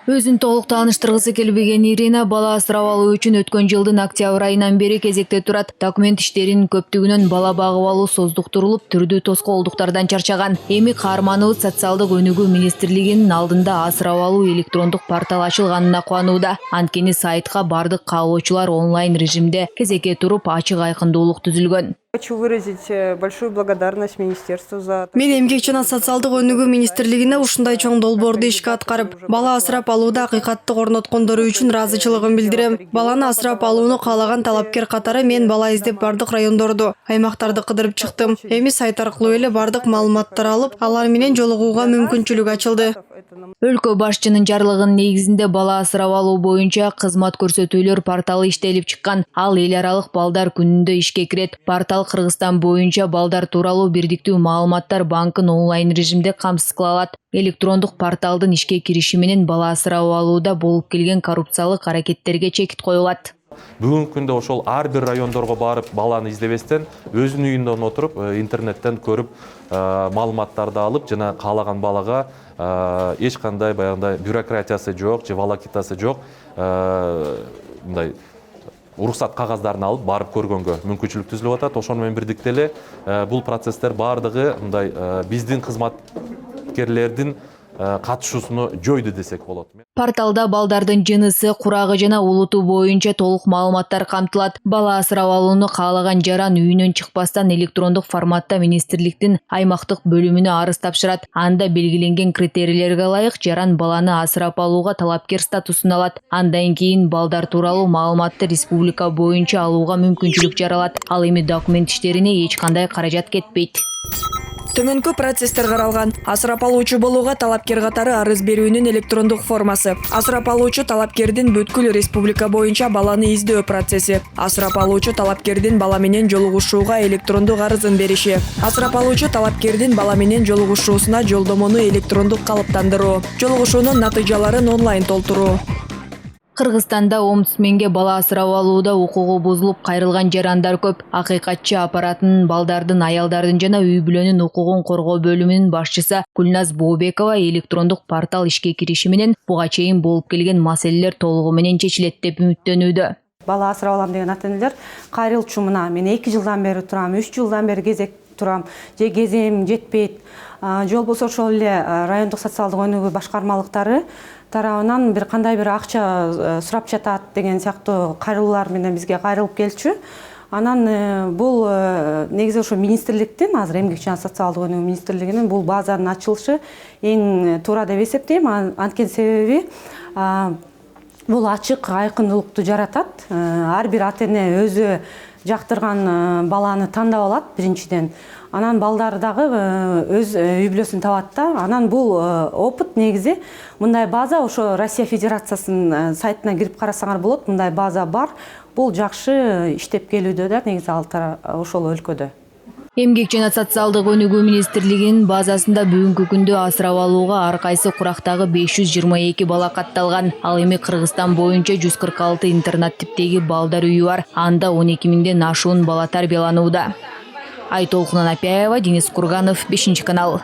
Өзүн толук тааныштыргысы келбеген Ирина бала асырап алуу үчүн өткөн жылдын октябрь айынан бери кезекте турат. Документ иштеринин көптүгүнөн бала багып алуу создуктурулуп, түрдүү тоскоолдуктардан чарчаган. Эми каарманыбыз социалдык өнүгүү министрлигинин алдында асырап алуу электрондук портал ачылганына кубанууда. Анткени сайтка бардык каалоочулар онлайн режимде кезекке туруп, ачык айкындуулук түзүлгөн. Хочу выразить большую благодарность министерству за... Мен эмгек жана социалдык өнүгүү министрлигине ушундай чоң долбоорду ишке аткарып, бала асырап алууда акыйкаттык орноткондору үчүн ыраазычылыгын билдирем. Баланы асырап алууну каалаган талапкер катары мен бала издеп бардык райондорду, аймактарды кыдырып чыктым. Эми сайт аркылуу эле бардык маалыматтар алып, алар менен жолугууга мүмкүнчүлүк ачылды. Өлкө башчынын жарлыгынын негизинде бала асырап алуу боюнча кызмат көрсөтүүлөр порталы иштелип чыккан. Ал эл аралык балдар күнүндө ишке кирет. Портал Кыргызстан боюнча балдар тууралуу бирдиктүү маалыматтар банкын онлайн режимде камсыз кыла алат. Электрондук порталдын ишке кириши менен бала асырап алууда болуп келген коррупциялык аракеттерге чекит коюлат. Бүгүнкү күндө ошол ар бир райондорго барып баланы издебестен өзүнүн үйүндөн отуруп интернеттен көрүп маалыматтарды алып жана каалаган балага эч кандай баягындай бюрократиясы жок же волокитасы жок мындай уруксат кагаздарын алып барып көргөнгө мүмкүнчүлүк түзүлүп атат. Ошону менен бирдикте эле бул процесстер баардыгы мындай биздин кызматкерлердин катышуусуну жойду десек болот. Порталда балдардын жынысы, курагы жана улуту боюнча толук маалыматтар камтылат. Бала асырап алууну каалаган жаран үйүнөн чыкпастан электрондук форматта министрликтин аймактык бөлүмүнө арыз тапшырат. Анда белгиленген критерийлерге ылайык жаран баланы асырап алууга талапкер статусун алат. Андан кийин балдар тууралуу маалыматты республика боюнча алууга мүмкүнчүлүк жаралат. Ал эми документ иштерине эч кандай каражат кетпейт. Төмөнкү процесстер каралган. Асырап алуучу болууга талапкер катары арыз берүүнүн электрондук формасы. Асырап алуучу талапкердин бүткүл республика боюнча баланы издөө процесси. Асырап алуучу талапкердин бала менен жолугушууга электрондук арызын бериши. Асырап алуучу талапкердин бала менен жолугушуусуна жолдомону электрондук калыптандыруу. Жолугушуунун натыйжаларын онлайн толтуруу. Кыргызстанда омбудсменге бала асырап алууда укугу бузулуп кайрылган жарандар көп. Акыйкатчы аппаратынын балдардын, аялдардын жана үй бүлөнүн укугун коргоо бөлүмүнүн башчысы Гүлназ Бообекова электрондук портал ишке кириши менен буга чейин болуп келген маселелер толугу менен чечилет деп үмүттөнүүдө. Бала асырап алам деген ата-энелер кайрылчу мына мен 2 жылдан бери турам, 3 жылдан бери кезек турам, же кезем жетпейт. Же болбосо ошол эле райондук социалдык өнүгүү башкармалыктары тарабынан бир кандай бир акча сурап жатат деген сыяктуу кайрылуулар менен бизге кайрылып келчү. Анан бул негизи ошо министрликтин, азыр эмгек жана социалдык өнүгүү министрлигинин бул базанын ачылышы эң туура деп эсептейм. Анткени себеби бул ачык айкындуулукту жаратат. Ар бир ата-эне өзү жактырган баланы тандап алат биринчиден. Анан балдар дагы өз үй бүлөсүн табат да. Анан бул опыт негизи мындай база ошо Россия Федерациясынын сайтына кирип карасаңар болот. Мындай база бар. Бул жакшы иштеп келүүдө да негизи ошол өлкөдө. Эмгек жана социалдык өнүгүү министрлигинин базасында бүгүнкү күндө асырап алууга ар кайсы курактагы 522 бала катталган. Ал эми Кыргызстан боюнча 146 интернат типтеги балдар үйү бар. Анда 12 миңден ашуун бала тарбияланууда. Айтолкун Анапяева, Денис Курганов, 5 канал.